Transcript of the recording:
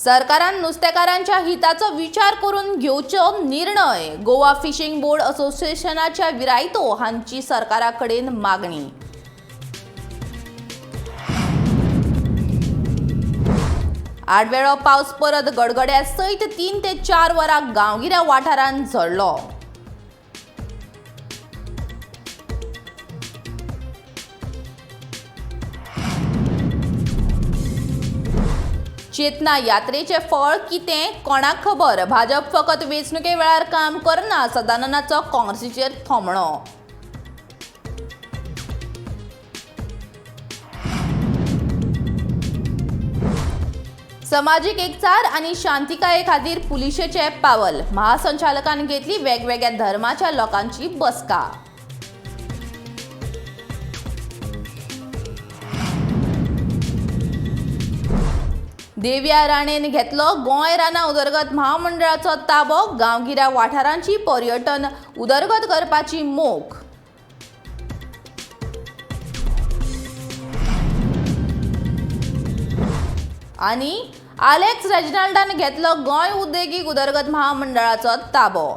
सरकारान नुस्तेकारांच्या हिताचो विचार करून घेवचो निर्णय. गोवा फिशिंग बोर्ड असोसिएशनाच्या विरायतो हांची सरकारा कडेन मागणी. आडवेळो पावस परत गडगड्या सयत 3 ते 4 वरां गांवगिऱ्या वाठारांत झडलो. चेतना यात्रेचे फळ कितें कोणाक खबर. भाजप फकत वेंचणुके वेळार काम करना, सदानंदाचो काँग्रेसीचेर थोमणो. समाजीक एकचार आनी शांतिकाये खातीर पुलिशेचे पावल. महासंचालकान घेतली वेगवेगळ्या धर्माच्या लोकांची बसका. देवया राणेन घेतलो गोंय रानां उदरगत महामंडळाचो ताबो. गांवगिऱ्या वाठारांची पर्यटन उदरगत करपाची मोख. आनी आलेक्स रेजिनाल्डान घेतलो गोंय उद्देगीक उदरगत महामंडळाचो ताबो.